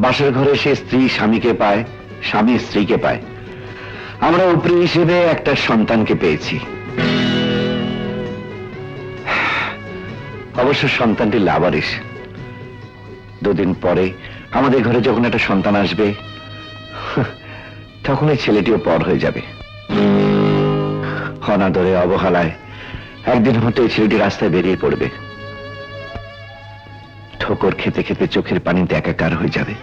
বাসর ঘরে সে স্ত্রী স্বামীকে পায়, স্বামী স্ত্রীকে পায়। আমরা উপরি হিসেবে একটা সন্তানকে পেয়েছি। অবশ্য সন্তানটি লাবারিশ। দুদিন পরে আমাদের ঘরে যখন একটা সন্তান আসবে, তখন এই ছেলেটিও পর হয়ে যাবে। অনাদরে অবহেলায় একদিন হতে এই ছেলেটি রাস্তায় বেরিয়ে পড়বে। ঠোকর খেতে খেতে চোখের পানিতে একাকার হয়ে যাবে।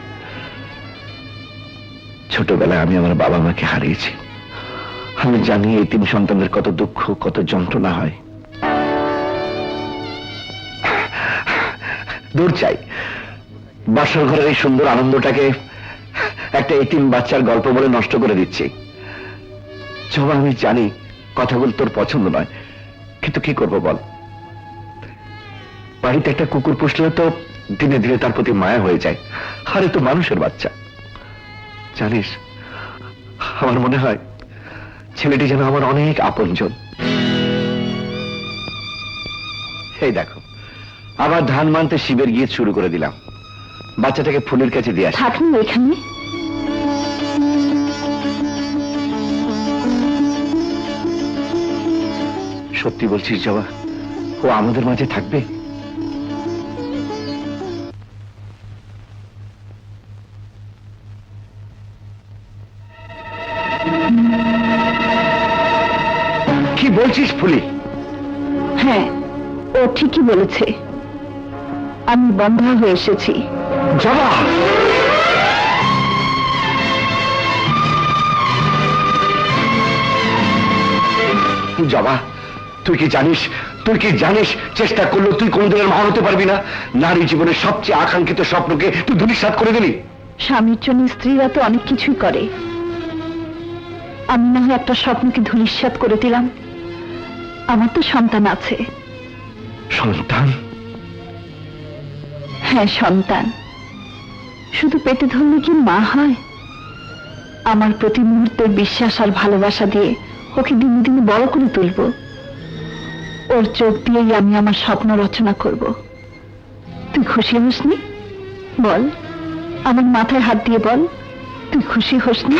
ছোটবেলায় আমি আমার বাবা মাকে হারিয়েছি। আমি জানি এই তিন সন্তানদের কত দুঃখ, কত যন্ত্রণা হয়। দূর চাই, বাসর ঘরের এই সুন্দর আনন্দটাকে একটা এতিম বাচ্চার গল্প বলে নষ্ট করে দিচ্ছি। জবা, আমি জানি কথাগুলো তোর পছন্দ নয়, কিন্তু কি করব বল। বাড়িতে একটা কুকুর পুষলে তো ধীরে ধীরে তার প্রতি মায়া হয়ে যায়। আরে তো মানুষের বাচ্চা। জানিস, আমার মনে হয় ছেলেটি যেন আমার অনেক আপনজন। এই দেখো, আবার ধান মানতে শিবের গীত শুরু করে দিলাম। বাচ্চাটাকে ফুলের কাছে দিয়ে আসি। থাকুন এখানে। সত্যি বলছিস জবা, ও আমাদের মাঝে থাকবে? কি বলছিস ফুলি? হ্যাঁ, ও ঠিকই বলেছে। আমি বন্ধা হয়ে এসেছি। জবা, জবা, তুই কি জানিস, চেষ্টা করলেও তুই কোনদিনের মা হতে পারবি না। নারী জীবনের সবচেয়ে আকাঙ্ক্ষিত স্বপ্নকে তুই ধূলিসাৎ করে দিলি। স্বামীর জন্য স্ত্রীরা তো অনেক কিছুই করে। আমি না হয় একটা স্বপ্নকে ধূলিসাৎ করে দিলাম। আমার তো সন্তান আছে। সন্তান? হ্যাঁ, সন্তান। শুধু পেটে ধরলে কি মা হয়? আমার প্রতি মুহূর্তে বিশ্বাস আর ভালোবাসা দিয়ে ওকে দিনে দিনে বড় করে তুলব। ওর চোখ দিয়েই আমি আমার স্বপ্ন রচনা করব। তুই খুশি হসনি? বল, আমার মাথায় হাত দিয়ে বল, তুই খুশি হসনি?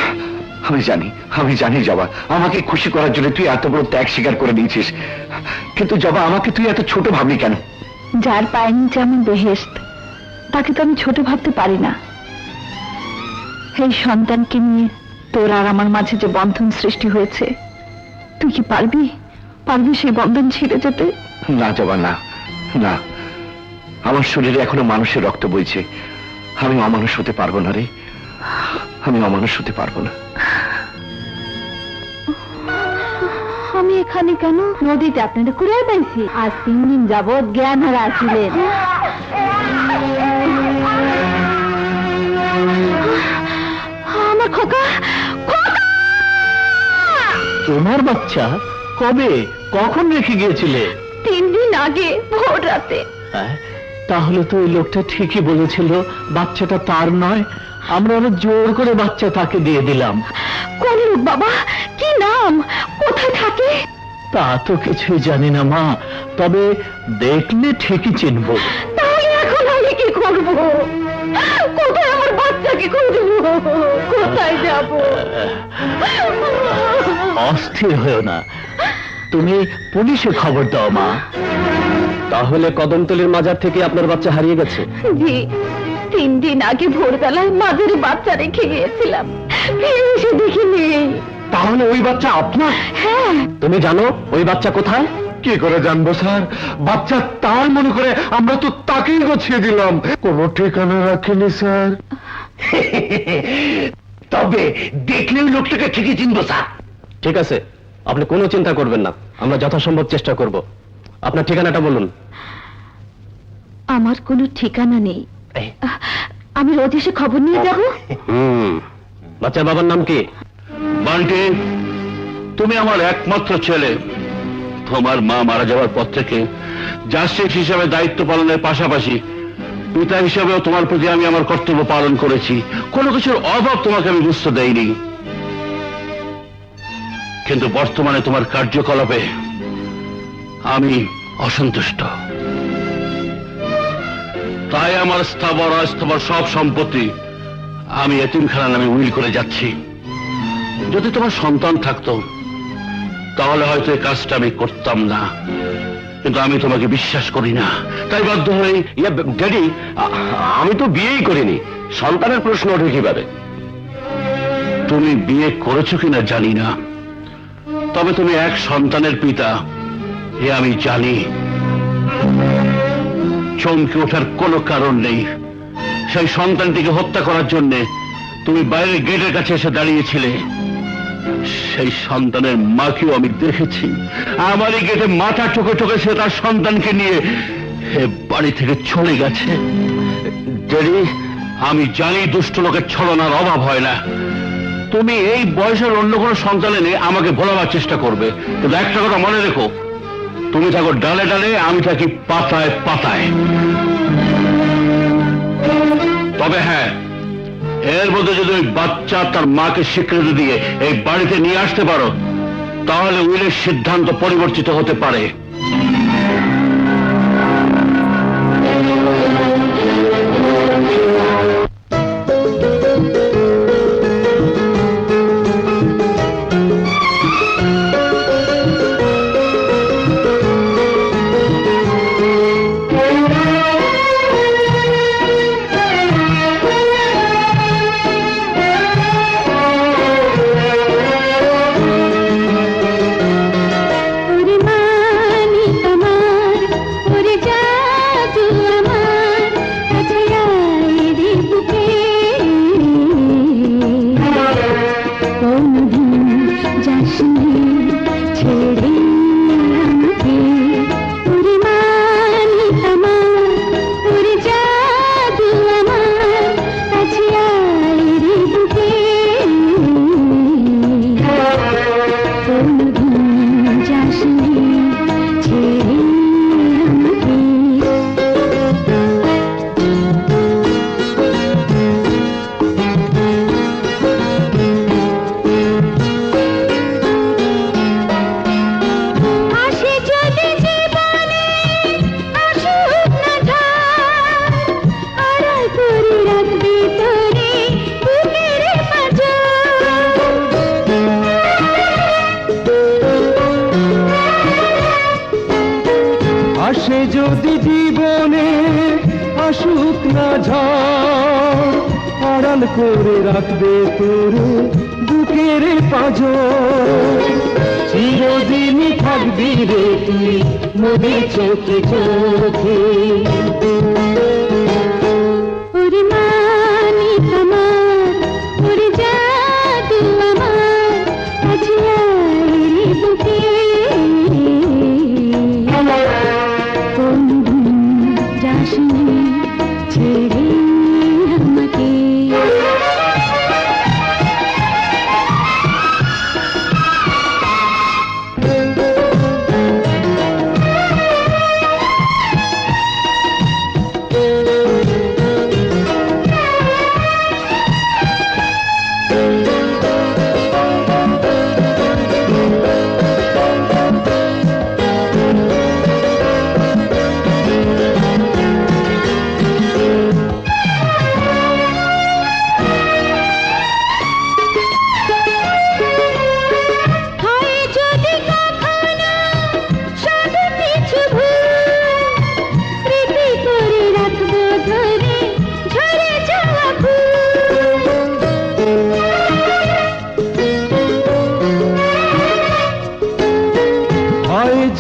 আমি জানি জবা, আমাকে খুশি করার জন্য তুই এত বড় ত্যাগ স্বীকার করে নিয়েছিস। কিন্তু জবা, আমাকে তুই এত ছোট ভাবলি কেন? যার পায়ের নিচে আমার বেহেশত, তাকে তো আমি ছোট ভাবতে পারি না। এই সন্তানকে নিয়ে তোর আর আমার মাঝে যে বন্ধন সৃষ্টি হয়েছে, তুই কি পারবি সেই বন্ধন ছিঁড়ে যেতে? না জবা, না না, আমার শরীরে এখনো মানুষের রক্ত বইছে। আমি অমানুষ হতে পারবো না রে, আমি অমানুষ হতে পারবো না। আমি এখানে কেন? নদীতে আপনাদের কুড়িয়ে পাইছি। আজ 3 দিন যাবৎ জ্ঞান হারা ছিলেন। আমার খোকা, তোমার বাচ্চা কবে, কখন রেখে গিয়েছিলে? 3 দিন আগে ভোর রাতে। তাহলে তো ওই লোকটা ঠিকই বলেছিল, বাচ্চাটা তার নয়। আমরা আরো জোর করে বাচ্চা তাকে দিয়ে দিলাম। কোন লোক বাবা? কি নাম? কোথায় থাকে? তা তো কিছুই জানি না মা, তবে দেখলে ঠিকই চিনবো। তাহলে এখন আমি কি করব? কোথায় আমার বাচ্চাকে খুঁজব? কোথায় যাব? অস্থির হয়েও না, তুমি পুলিশে খবর দাও মা। তাহলে কদমতলির মাজার থেকে আপনার বাচ্চা হারিয়ে গেছে? জি, 3 দিন আগে ভোরবেলায় মাঝের বাচ্চা রেখে গিয়েছিলাম, ফিরে এসে দেখি নেই। তাহলে ওই বাচ্চা আপনার? হ্যাঁ। তুমি জানো ওই বাচ্চা কোথায়? কি করে জানবো স্যার? বাচ্চা তার মনে করে আমরা তো তাকেই গছিয়ে দিলাম। কোনো ঠিকানা রাখেনি স্যার। তবে দেখলে ওই লোকটাকে ঠিকই চিনবো স্যার। ঠিক আছে, আপনি কোনো চিন্তা করবেন না, আমরা যথাসম্ভব চেষ্টা করব। আপনার ঠিকানাটা বলুন। আমার কোনো ঠিকানা নেই। আমি রোজ এসে খবর নিয়ে যাব। বাচ্চার বাবার নাম কি? বান্টি, তুমি আমার একমাত্র ছেলে। তোমার মা মারা যাওয়ার পর থেকে জাস্টিস হিসাবে দায়িত্ব পালনের পাশাপাশি পিতা হিসাবেও তোমার প্রতি আমি আমার কর্তব্য পালন করেছি। কোনো কিছুর অভাব তোমাকে আমি বুঝতে দেইনি, কিন্তু বর্তমানে তোমার কার্যকলাপে আমি অসন্তুষ্ট। তাই আমার স্থাবর অস্থাবর সব সম্পত্তি আমি এতিমখানা নামে উইল করে যাচ্ছি। যদি তোমার সন্তান থাকতো তাহলে হয়তো এই কাজটা আমি করতাম না, কিন্তু আমি তোমাকে বিশ্বাস করি না, তাই বাধ্য হয়ে। ড্যাডি, আমি তো বিয়েই করিনি, সন্তানের প্রশ্ন ওঠে কিভাবে? তুমি বিয়ে করেছো কিনা জানি না, তবে তুমি এক সন্তানের পিতা এ আমি জানি। চমকে ওঠার কোনো কারণ নেই। সেই সন্তানটিকে হত্যা করার জন্য তুমি বাইরের গেটের কাছে এসে দাঁড়িয়েছিলে। সেই সন্তানের মাকেও আমি দেখেছি, আমারই গেটে মাথা ঠোকে ঠোকে সে তার সন্তানকে নিয়ে এ বাড়ি থেকে চলে গেছে। ড্যাডি, আমি জানি দুষ্ট লোকের ছলনার অভাব হয় না। তুমি এই বয়সের অন্য কোনো সন্তান এনে আমাকে ভোলাবার চেষ্টা করবে, কিন্তু একটা কথা মনে রেখো, তুমি থাকো ডালে ডালে, আমি থাকি পাতায় পাতায়। তবে হ্যাঁ, এর মধ্যে যদি ওই বাচ্চা তার মাকে স্বীকৃতি দিয়ে এই বাড়িতে নিয়ে আসতে পারো, তাহলে উইলের সিদ্ধান্ত পরিবর্তিত হতে পারে। আসে যদি জীবনে আসুক না ঝড়, আড়াল করে রাখবে তোর বুকের পাঁজর। চিরদিনই থাকবি রে তুই মোদের চোখে চোখে। ওরে মানিক আমার, ওরে জাদু আমার, কাছে আয় রে বুকে। কোনদিন যাসনি ছেড়ে আমাকে।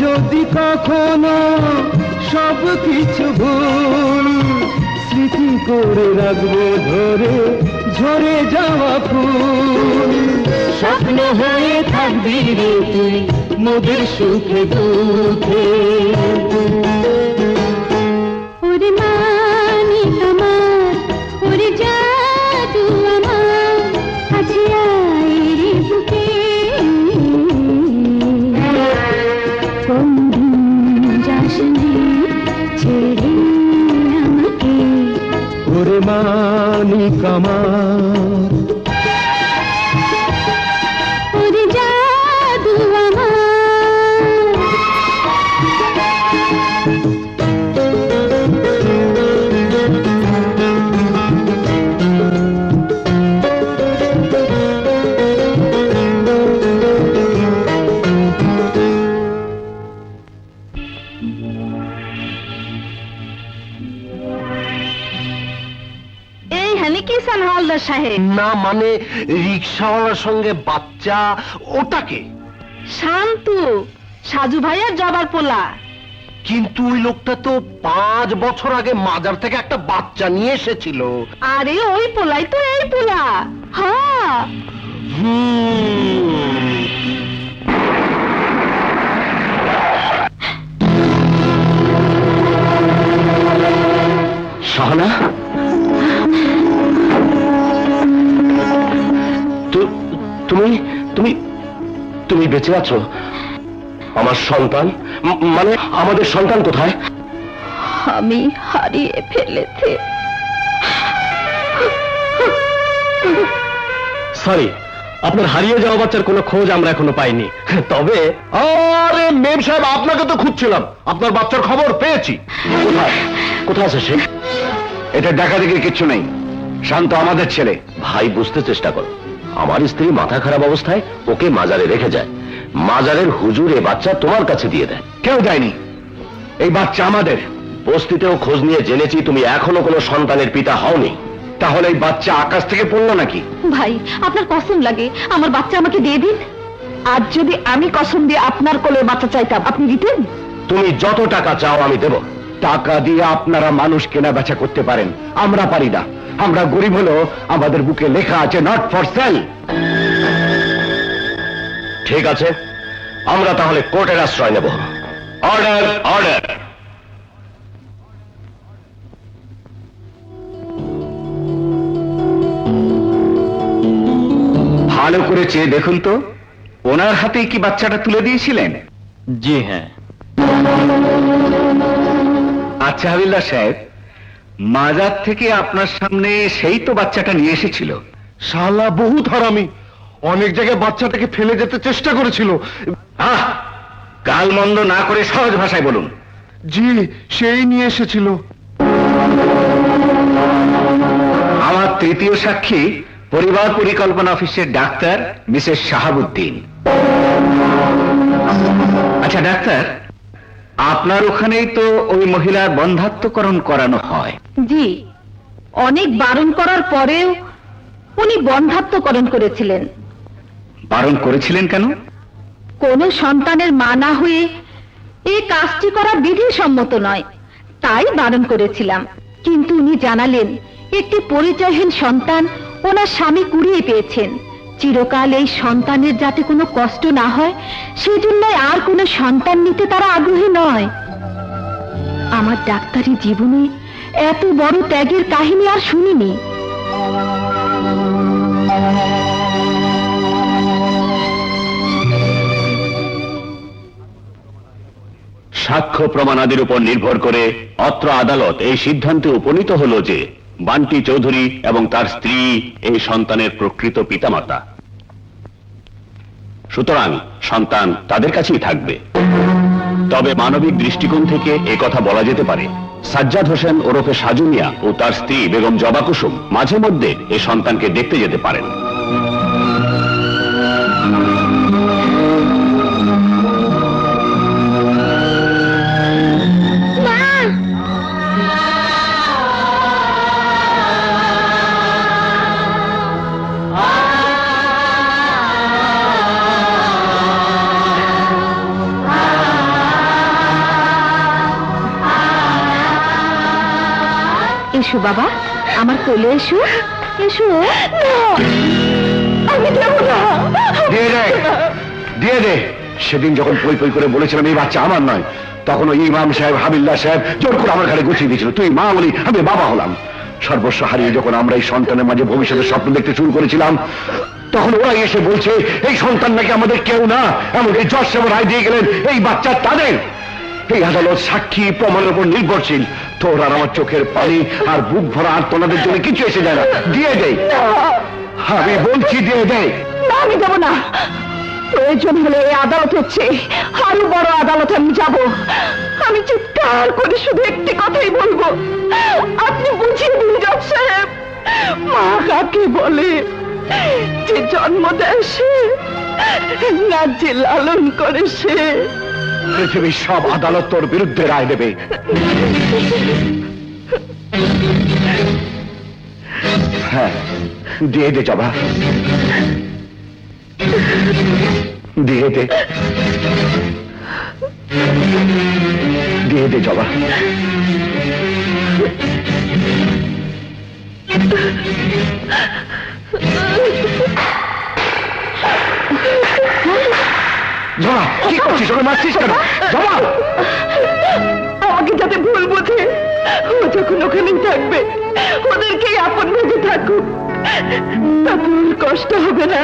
যদি কখনো সব কিছু ভুল, স্মৃতি করে রাখবো ধরে ঝরে যাওয়া ফুল। স্বপ্ন হয়ে থাকবি রে তুই মোদের সুখে দুঃখে। ওরে মানিক আমার, ওরে জাদু আমার, কাছে আয় রে বুকে। কোনদিন যাসনি ছেড়ে আমাকে। ওরে মানিক আমার, ওরে জাদু আমার। এখানে কি চান হাওলদার সাহেব? না মানে রিক্সাওয়ালার সঙ্গে বাচ্চা, ওটাকে। শান্তু, সাজু ভাইয়ের জবার পোলা। কিন্তু ওই লোকটা তো 5 বছর আগে মাজার থেকে একটা বাচ্চা নিয়ে এসেছিল। আরে ওই পোলাই তো এই পোলা। হ্যাঁ, শাহানা, তুমি তুমি তুমি বেঁচে আছো? আমার সন্তান, মানে আমাদের সন্তান কোথায়? আমি হারিয়ে ফেলেছি। সরি, আপনার হারিয়ে যাওয়া বাচ্চার কোনো খোঁজ আমরা এখনো পাইনি। তবে আরে মেম সাহেব, আপনাকে তো খুঁজছিলাম, আপনার বাচ্চার খবর পেয়েছি। কোথায় কোথায় আছে সে? এটা দেখা দেখি কিচ্ছু নেই, শান্ত আমাদের ছেলে। ভাই, বুঝতে চেষ্টা করো। আমার স্ত্রী মাথা খারাপ অবস্থায় ওকে মাজারে রেখে যায়, মাজারের হুজুর এ বাচ্চা তোমার কাছে দিয়ে দেয়। কেউ দেয়নি, এই বাচ্চা আমাদের। বস্তিতেও খোঁজ নিয়ে জেনেছি তুমি এখনো কোনো সন্তানের পিতা হওনি। তাহলে এই বাচ্চা আকাশ থেকে পড়লো নাকি? ভাই, আপনার কসম লাগে, আমার বাচ্চা আমাকে দিয়ে দিন। আজ যদি আমি কসম দিয়ে আপনার কোলে বাচ্চা চাইতাম, আপনি দিতেন? তুমি যত টাকা চাও আমি দেব। টাকা দিয়ে আপনারা মানুষ কেনা বেচা করতে পারেন, আমরা পারি না। আমরা গরিব হলেও আমাদের বুকে লেখা আছে নট ফর সেল। ঠিক আছে, আমরা তাহলে কোর্টের আশ্রয় নেব। Order, order. ভালো করে চেয়ে দেখুন তো, ওনার হাতেই কি বাচ্চাটা তুলে দিয়েছিলেন? জি হ্যাঁ। আচ্ছা হাবিলদার সাহেব, মাজার থেকে আপনার সামনে সেই তো বাচ্চাটা নিয়ে এসেছিল। শালা বহুত হারামি, অনেক জায়গায় বাচ্চাটাকে ফেলে যেতে চেষ্টা করেছিল। আহ, গালমন্দ না করে সহজ ভাষায় বলুন। জি, সেই নিয়ে এসেছিল। আমার তৃতীয় সাক্ষী পরিবার পরিকল্পনা অফিসের ডাক্তার মিসেস শাহাবুদ্দিন। আচ্ছা ডাক্তার, আপনার ওখানেই তো ওই মহিলার বন্ধাত্মকরণ করানো হয়। জি, অনেক বারণ করার পরেও উনি বন্ধাত্মকরণ করেছিলেন। বারণ করেছিলেন কেন? কোন সন্তানের মা না হয়ে এই কাজটি করা বিধিসম্মত নয়, তাই বারণ করেছিলাম। কিন্তু উনি জানালেন একটি পরিচয়হীন সন্তান ওনার স্বামী কুড়িয়ে পেয়েছেন। চিরকাল এই সন্তানের যাতে কোনো কষ্ট না হয় সেজন্য আর কোনো সন্তান নিতে তারা আগ্রহী নয়। আমার ডাক্তারি জীবনে এত বড় ত্যাগের কাহিনী আর শুনিনি। সাক্ষ্য প্রমাণাদির উপর নির্ভর করে অত্র আদালত এই সিদ্ধান্তে উপনীত হল যে বান্টি চৌধুরী এবং তার স্ত্রী এই সন্তানের প্রকৃত পিতামাতা। সুতরাং সন্তান তাদের কাছেই থাকবে। তবে মানবিক দৃষ্টিকোণ থেকে কথা বলা যেতে পারে, সাজ্জাদ হোসেন ওরফে সাজু মিয়া ও তার স্ত্রী বেগম জবা কুসুম মাঝে মধ্যে এই সন্তানকে দেখতে যেতে পারেন। এসো বাবা, আমার কোলে এসো, এসো। আমি দেব না। দিয়ে দে, দিয়ে দে। সেদিন যখন পই পই করে বলেছিলাম এই বাচ্চা আমার নয়, তখন ওই ইমাম সাহেব হাবিলদার সাহেব জোর করে আমার ঘাড়ে গুছিয়ে দিয়েছিল, তুই মা বলি আমি বাবা হলাম। সর্বস্ব হারিয়ে যখন আমরা এই সন্তানের মাঝে ভবিষ্যতের স্বপ্ন দেখতে শুরু করেছিলাম, তখন ওরা এসে বলছে এই সন্তান নাকি আমাদের কেউ না, এমনকি জজ সাহেব রায় দিয়ে গেলেন এই বাচ্চা তাদের। এই আদালত সাক্ষী প্রমাণের উপর নির্ভরশীল। তোর আর আমার চোখের পানি আর বুক ভরা আর তোনাদের জন্য কিছু এসে যায় না। দিয়ে দেয়, আমি বলছি দিয়ে দেয়। না, আমি দেব না। প্রয়োজন হলে এই আদালত হচ্ছে আরো বড় আদালতে আমি যাব। আমি চিৎকার করে শুধু একটি কথাই বলবো, আপনি বুঝিয়ে দিন জজ সাহেব, মা কাকে বলে? যে জন্ম দেয় সে, না যে লালন করে সে। পৃথিবীর সব আদালত তোর বিরুদ্ধে রায় দেবে। হ্যাঁ, দিয়ে দে জবা, দিয়ে দে, দিয়ে দে জবা। জবা, কি করছিস? ওকে মারছিস কেন? জবা, আমাকে যাতে ভুল বোঝে, ও যখন ওখানেই থাকবে ওদেরকেই আপন ভেবে থাকুক, তাতে ওর কষ্ট হবে না,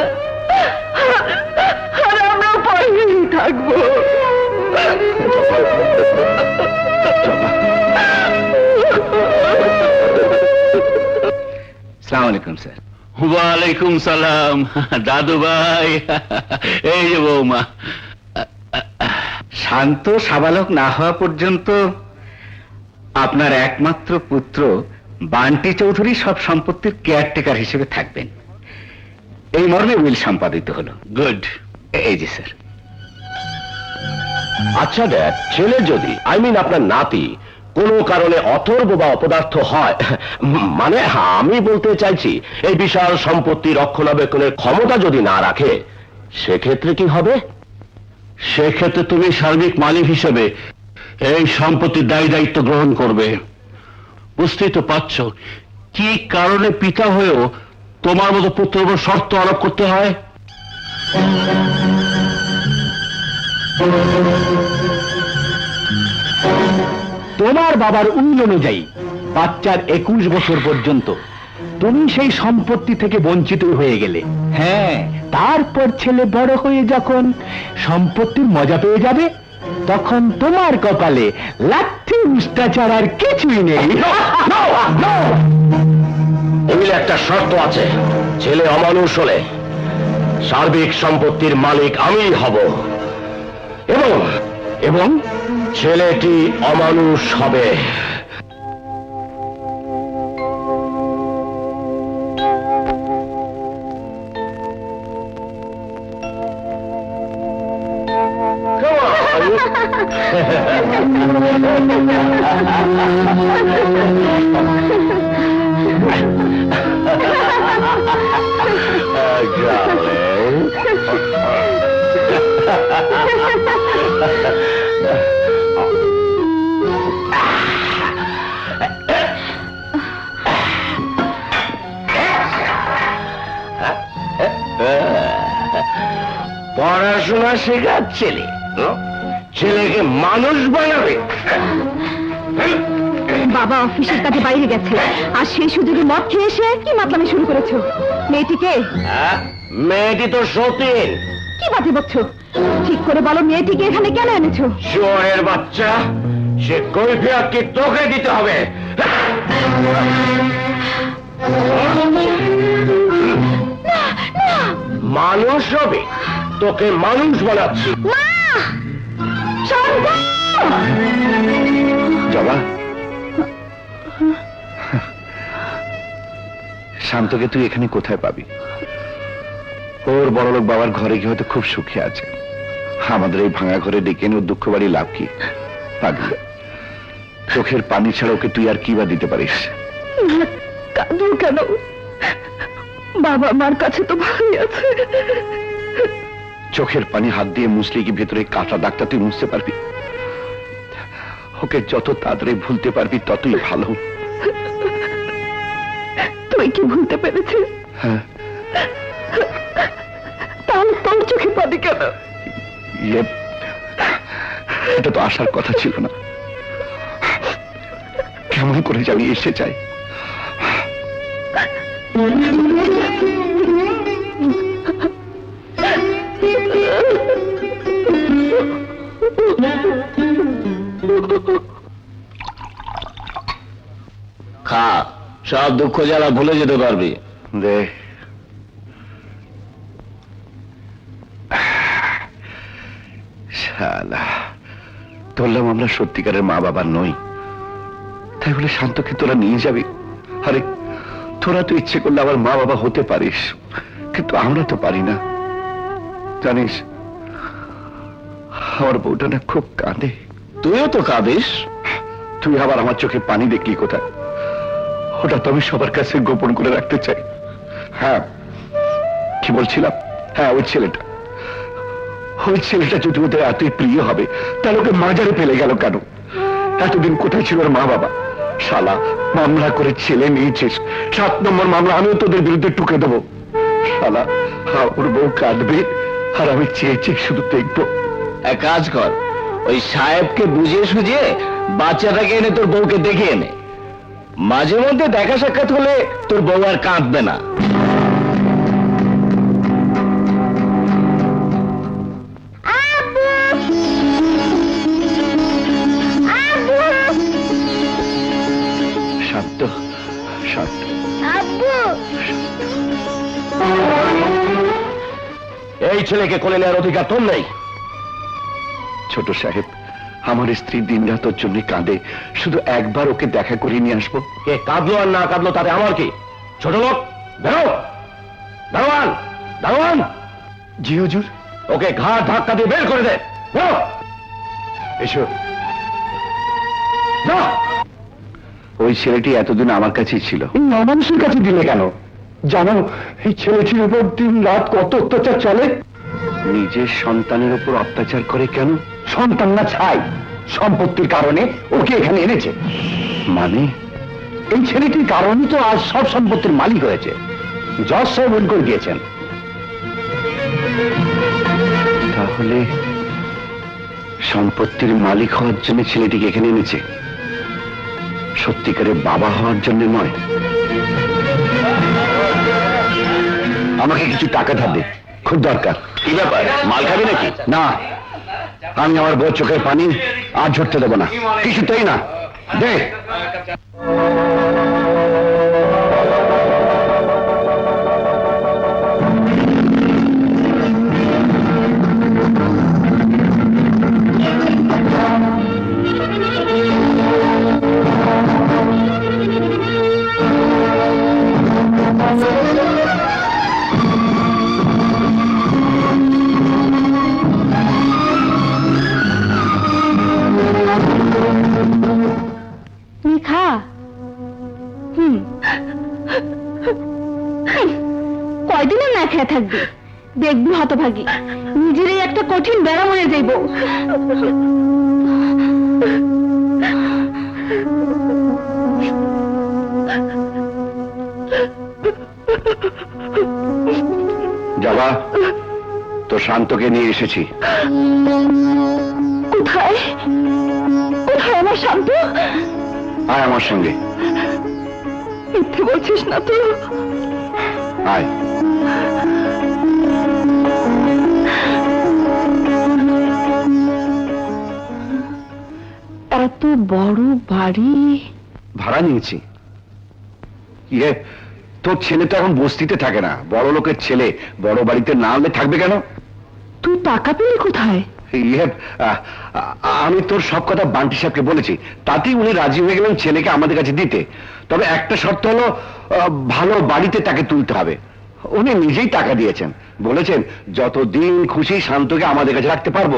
আর আমরাও পাশেই থাকবো। আসসালামু আলাইকুম স্যার। ওয়ালাইকুম সালাম দাদু ভাই। এই যে বৌমা। শান্ত সাবালক না হওয়া পর্যন্ত আপনার একমাত্র পুত্র বান্টি চৌধুরী সব সম্পত্তির কেয়ারটেকার হিসেবে থাকবেন, এই মর্মে উইল সম্পাদিত হলো। গুড। এই যে স্যার। আচ্ছা ড্যাড, ছেলে যদি আপনার নাতি কোনো কারণে অথর্ব বা অপদার্থ হয়, মানে আমি বলতে চাইছি এই বিশাল সম্পত্তি রক্ষণাবেক্ষণের ক্ষমতা যদি না রাখে, সেক্ষেত্রে কি হবে? সেক্ষেত্রে তুমি সার্বিক মালিক হিসেবে এই সম্পত্তির দায়ী দায়িত্ব গ্রহণ করবে। বুঝতেই তো পারছ কি কারণে পিতা হয়েও তোমার মতো পুত্রের উপর শর্ত আরোপ করতে হয়। তোমার বাবার উইল অনুযায়ী বাচ্চার 21 বছর পর্যন্ত তুমি সেই সম্পত্তি থেকে বঞ্চিত হয়ে গেলে। হ্যাঁ, তারপর ছেলে বড় হয়ে যখন সম্পত্তির মজা পেয়ে যাবে, তখন তোমার কপালে লাঠি উষ্টা ছাড়া আর কিছুই নেই। উইলে একটা শর্ত আছে, ছেলে অমানুষ হলে সার্বিক সম্পত্তির মালিক আমিই হব, এবং এবং ছেলেটি অমানুষ হবে। পড়াশোনা শেখাচ্ছিলে, ছেলেকে মানুষ বানাবে। বাবা অফিসের কাজে বাইরে গেছে, আর সেই সুযোগে মদ খেয়ে এসে কি মাতলামি শুরু করেছো? মেয়েটিকে? মেয়েটি তো সতীন। কি বাজে বকছো? ঠিক করে বলো, মেয়েটিকে এখানে কেন এনেছো? চোরের বাচ্চা, সে কৈফিয়ত কি তোকে দিতে হবে? মানুষ হবে, তোকে মানুষ বানাচ্ছি। জবা, শান্তকে তুই এখানে কোথায় পাবি? ওর বড়লোক বাবার ঘরে গিয়ে হয়তো খুব সুখে আছে, আমাদের এই ভাঙা ঘরে ডেকে এনে ওর দুঃখ বাড়ি লাভ কি? পাগলি, চোখের পানি ছাড়া ওকে তুই আর কি বা দিতে পারিস? কাঁদো কেন? বাবা মার কাছে তো ভালোই আছে। চোখের পানি হাত দিয়ে মুছলে কি ভেতরে কাটা দাগটা তুই মুছতে পারবি? ওকে যত তাড়াতাড়ি ভুলতে পারবি ততই ভালো। তুই কি ভুলতে পেরেছিস? হ্যাঁ। তাহলে তোর চোখে পানি কেন? এটা তো আসার কথা ছিল না। কেমন করে জানি এসে চাই। খা, সব দুঃখ জ্বালা ভুলে যেতে পারবি। দে। শালা, ধরলাম আমরা সত্যিকারের মা বাবা নই, তাই বলে শান্তকে তোরা নিয়ে যাবি? আরে তোরা তো ইচ্ছে করলে আবার মা বাবা হতে পারিস, কিন্তু আমরা তো পারি না। জানিস, আমার বউটা না খুব কাঁদে। তুইও তো কাঁদিস। তুই আবার আমার চোখে পানি দেখলি কোথায়? ওটা তো আমি সবার কাছে গোপন করে রাখতে চাই। হ্যাঁ, কি বলছিলাম? হ্যাঁ, ওই ছেলেটা যদি ওদের এতই প্রিয় হবে তাহলে ওকে মাজারে ফেলে গেল কেন? এতদিন কোথায় ছিল ওর মা বাবা? শালা, মামলা করে ছেলে নিয়েছিস, 7 নম্বর মামলা আমিও তোদের বিরুদ্ধে টুকে দেবো। শালা, ওর বউ কাঁদবে আর আমি চেয়ে চেয়ে শুধু দেখবো। এক কাজ কর, ওই সাহেবকে বুঝিয়ে সুঝিয়ে বাচ্চাটাকে এনে তোর বউকে দেখে এনে, মাঝে মধ্যে দেখা সাক্ষাৎ হলে তোর বউ আর কাঁদবে না। শান্ত শান্ত। এই ছেলেকে কোলে নেওয়ার অধিকার তোর নেই। ছোট সাহেব, আমার স্ত্রী দিনরাত ওর জন্য কাঁদে, শুধু একবার ওকে দেখা করিয়ে নিয়ে আসবো। কে কাঁদলো আর না কাঁদলো তাতে আমার কি? ছোট লোক, বেরো। দারোয়ান, দারোয়ান, জি হুজুর। ওকে ঘাড় ধাক্কা দিয়ে বের করে দে। বেরো। এসো। যা। ওই ছেলেটি এতদিন আমার কাছেই ছিল। এই অমানুষের কাছে দিলে কেন? জানো এই ছেলেটির উপর দিন রাত কত অত্যাচার চলে? নিজের সন্তানের উপর অত্যাচার করে কেন? সন্তান না ছাই, সম্পত্তির কারণে ওকে এখানে এনেছে। মানে? এই ছেলেটির কারণেই তো আজ সব সম্পত্তির মালিক হয়েছে। জজ সাহেব উইল করে দিয়েছেন। তাহলে সম্পত্তির মালিক হওয়ার জন্য ছেলেটিকে এখানে এনেছে, সত্যিকারের বাবা হওয়ার জন্য নয়। আমাকে কিছু টাকা ধার দে, খুব দরকার। কি ব্যাপার, মাল খাবি নাকি? না, আমি আমার বউ চোখের পানি আর ঝরতে দেবো না, কিছুতেই না। দে। নিখা, কয়দিনে না খেয়ে থাকবি? দেখবি হতভাগী, নিজেরই একটা কঠিন বেড়া মনে যাইব। যাবা তো, শান্তকে নিয়ে এসেছি। কোথায় কোথায় আমার শান্ত? আয় আমার সঙ্গে, মিথ্যে বলছিস না তো? আয়। এত বড় বাড়ি ভাড়া নিয়েছি। ইয়ে, তোর ছেলে তো এখন বস্তিতে থাকে না, বড় লোকের ছেলে, বড় বাড়িতে না হলে থাকবে কেন? তুই টাকা পেলি কোথায়? ইয়ে, আমি তোর সব কথা বান্টি সাহেবকে বলেছি, তাতেই উনি রাজি হয়ে গেলেন ছেলেকে আমাদের কাছে দিতে। তবে একটা শর্ত হলো, ভালো বাড়িতে তাকে তুলতে হবে। উনি নিজেই টাকা দিয়েছেন, বলেছেন যতদিন খুশি শান্তকে আমাদের কাছে রাখতে পারবো।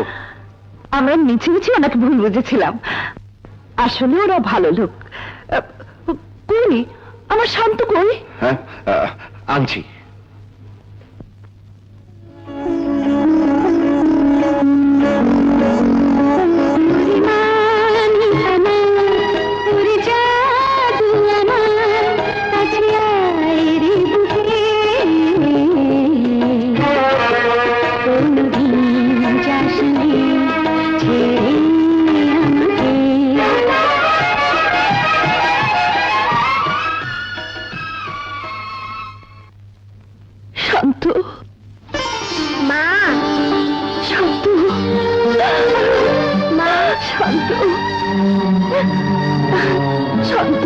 আমরা মিছি মিছি ওনাকে ভুল বুঝেছিলাম, আসলে ওরা ভালো লোক। কই আমার শান্ত, কই? হ্যাঁ, আনছি। শান্ত, মা, শান্ত, মা, শান্ত, শান্ত,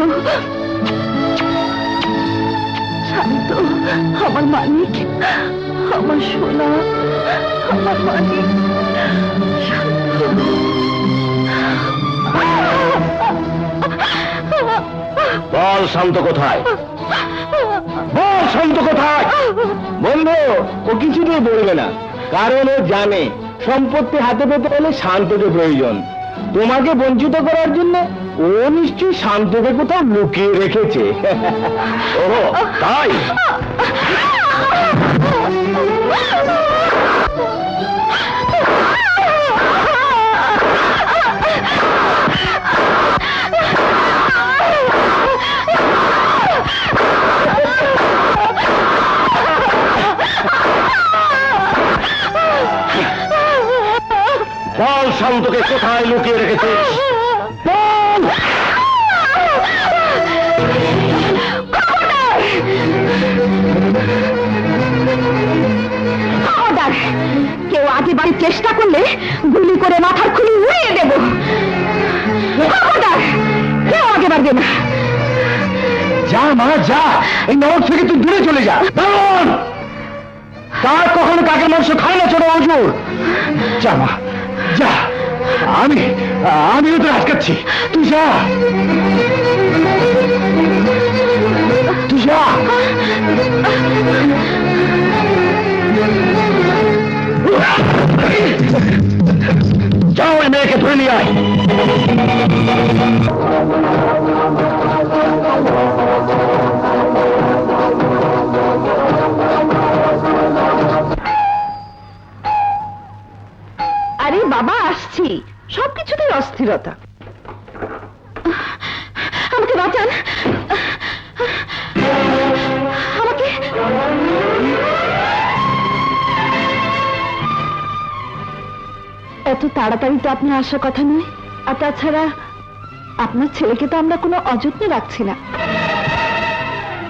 শান্ত, আমার মানিক, আমার সোনা, আমার মানিক, শান্ত। বল শান্ত কোথায়? বল শান্ত কোথায়? বন্ধু, ও কিছুতেই বলবে না, কারণ ও জানে সম্পত্তি হাতে পেতে হলে শান্তকে প্রয়োজন। তোমাকে বঞ্চিত করার জন্য ও নিশ্চয়ই শান্তকে কোথাও লুকিয়ে রেখেছে। ও তাই? বল শান্তকে কোথায় লুকিয়ে রেখেছিস? বল। খবরদার, কেউ আগে বাড়ির চেষ্টা করলে গুলি করে মাথার খুলি উড়িয়ে দেব। খবরদার, কেউ আগে বাড়বে না। যা মা যা, এই নরক থেকে তুই দূরে চলে যা। দারুণ! কার কখনো কাকের মাংস খায় না ছোট হুজুর। যা মা যা, আমিও তো আটকাচ্ছি। তুই যা, তুই যা। যাও, ওই মেয়েকে ধরে নিয়ে আয়। আরে বাবা, আসছি। সবকিছুতেই অস্থিরতা। আমাকে বাঁচান, আমাকে। এত তাড়াতাড়ি তো আপনার আসার কথা নয়। আর তাছাড়া আপনার ছেলেকে তো আমরা কোনো অযত্নে রাখছি না।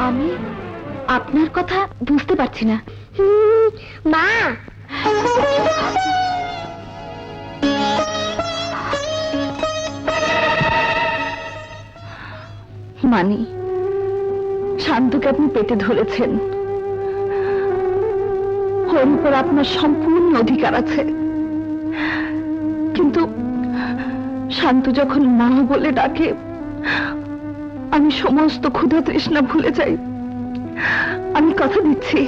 আমি আপনার কথা বুঝতে পারছি না। মা, মানি, শান্তকে আপনি পেটে ধরেছেন, ওর উপর আপনার সম্পূর্ণ অধিকার আছে। কিন্তু শান্ত যখন মা বলে ডাকে, আমি সমস্ত ক্ষুধা তৃষ্ণা ভুলে যাই। আমি কথা দিচ্ছি,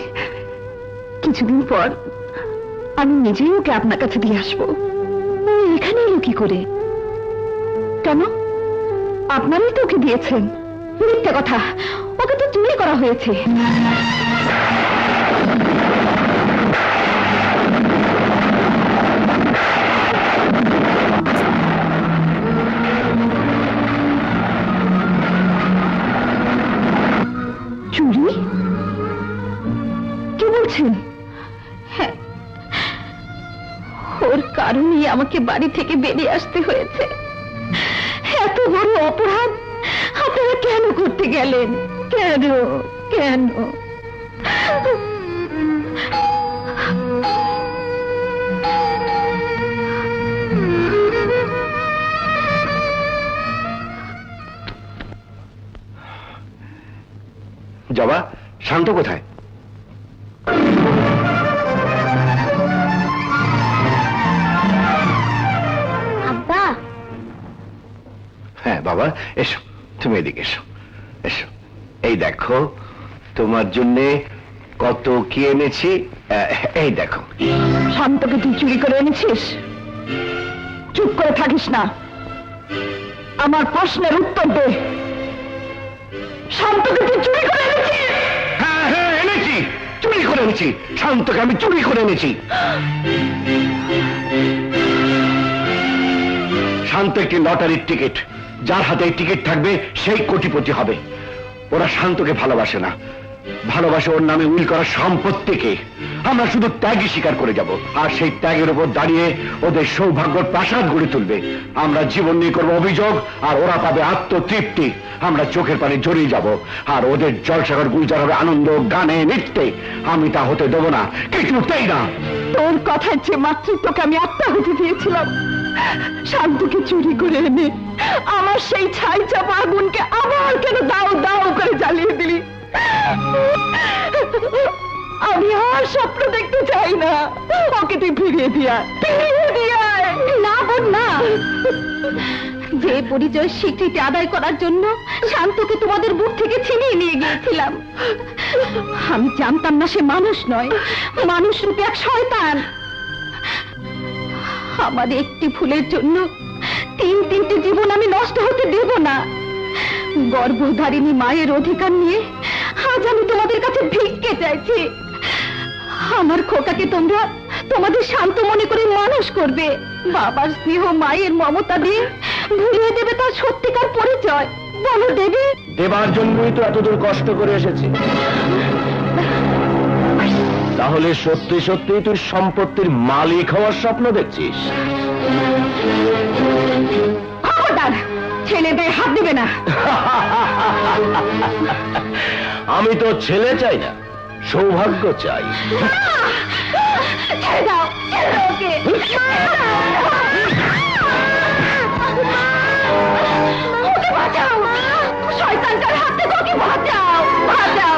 কিছুদিন পর আমি নিজেই ওকে আপনার কাছে দিয়ে আসবো। এখানে এলো কি করে? কেন? আপনারই তো ওকে দিয়েছেন। মিথ্যে কথা, ওকে তো চুরি করা হয়েছে। চুরি? কি বলছেন? হ্যাঁ, ওর কারণেই আমাকে বাড়ি থেকে বেরিয়ে আসতে হয়েছে। এত বড় অপরাধ আপনারা কেন করতে গেলেন? কেন কেন? জবা, শান্ত কোথায়? আব্বা। হ্যাঁ বাবা, এসো, তুমি এদিকে এসো। এসো, এই দেখো তোমার জন্য কত কি এনেছি। এই দেখো। শান্তকে তুই চুরি করে এনেছিস? চুপ করে থাকিস না, আমার প্রশ্নের উত্তর দে। শান্তকে তুই চুরি করে এনেছিস? হ্যাঁ হ্যাঁ, এনেছি, চুরি করে এনেছি। শান্তকে আমি চুরি করে এনেছি। শান্ত একটি লটারির টিকিট। যার হাতে এই টিকিট থাকবে সেই কোটিপতি হবে। ওরা শান্তকে ভালোবাসে না, ভালোবাসে ওর নামে উইল করা সম্পত্তিকে। আমরা শুধু ত্যাগই স্বীকার করে যাব, আর সেই ত্যাগের উপর দাঁড়িয়ে ওদের সৌভাগ্যের প্রাসাদ গড়ে তুলবে। আমরা জীবন নিয়ে করবো অভিযোগ, আর ওরা পাবে আত্মতৃপ্তি। আমরা চোখের পানি জড়িয়ে যাব, আর ওদের জলসাগর গুলজার হবে আনন্দ, গানে, নৃত্যে। আমি তা হতে দেবো না, কিছুতেই না। তোর কথার যে মাত্র তোকে আমি আত্মাহুতি দিয়েছিলাম, শান্তকে চুরি করে এনে আমার সেই ছাই চাপা আগুনকে আবার কেন দাও দাও করে জ্বালিয়ে দিলি? আমি আর স্বপ্ন দেখতে চাই না। ওকে তুই ফিরিয়ে দিয়া, ফিরিয়ে দিয়া। না বোন না, যে পরিচয় স্বীকৃতি আদায় করার জন্য শান্তকে তোমাদের বুক থেকে ছিনিয়ে নিয়ে গিয়েছিলাম, আমি জানতাম না সে মানুষ নয়, মানুষ রূপে এক শয়তান। আমার একটি ভুলের জন্য তিনটে জীবন আমি নষ্ট হতে দেব না। গর্ভধারিণী মায়ের অধিকার নিয়ে আজ আমি তোমাদের কাছে ভিক্ষে চাইছি। আমার খোকাকে তোমরা তোমাদের শান্ত মনে করে মানুষ করবে, বাবার স্নেহ মায়ের মমতা দিয়ে ভুলিয়ে দেবে তার সত্যিকার পরিচয়। বলো দেবী। দেবার জন্যই তো এতদূর কষ্ট করে এসেছি। তাহলে সত্যি সত্যি তুই সম্পত্তির মালিক হওয়ার স্বপ্ন দেখছিস? খবরদার, ছেলেদের হাত দেবে না। আমি তো ছেলে চাই না, সৌভাগ্য চাই। ছেড়ে দাও, ছেড়ে দাও ওকে। ওকে বাঁচাও, শয়তানটার হাত থেকে ওকে বাঁচাও, বাঁচাও।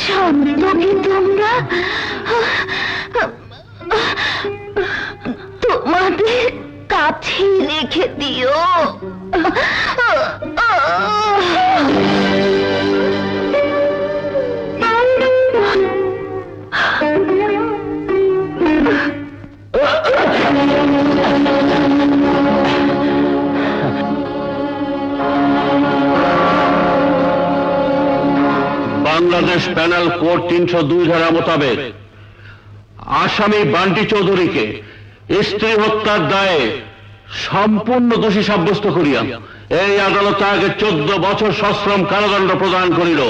শান্তকে তোমরা তোমাদের কাছে রেখে দিও। বাংলাদেশ প্যানেল কোড 302 ধারা মোতাবেক আসামি বান্টি চৌধুরীকে স্ত্রী হত্যার দায়ে সম্পূর্ণ দোষী সাব্যস্ত করিয়া এই আদালত তাকে 14 বছর সশ্রম কারাদণ্ড প্রদান করিল।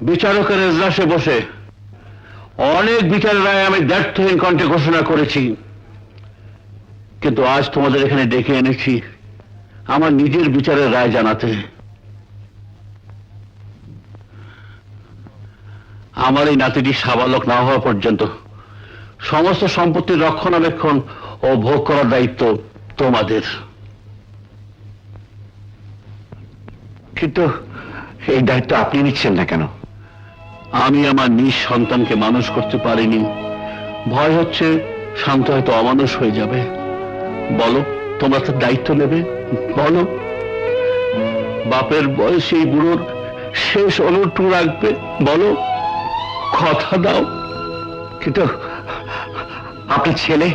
বিচারকের এজলাসে বসে অনেক বিচারের রায় আমি দ্ব্যর্থহীন কণ্ঠে ঘোষণা করেছি, কিন্তু আজ তোমাদের এখানে ডেকে এনেছি আমার নিজের বিচারের রায় জানাতে। আমার এই নাতিটি সাবালক না হওয়া পর্যন্ত সমস্ত সম্পত্তির রক্ষণাবেক্ষণ ও ভোগ করার দায়িত্ব তোমাদের। কিন্তু এই দায়িত্ব আপনি নিচ্ছেন না কেন? আমি আমার নিজ সন্তানকে মানুষ করতে পারিনি, ভয় হচ্ছে শান্ত হয়তো অমানুষ হয়ে যাবে। বলো, তোমরা তার দায়িত্ব নেবে? বলো, বাপের বয়সে এই বুড়োর শেষ অনুটু রাখবে? বলো, কথা দাও। কিন্তু আপনার ছেলে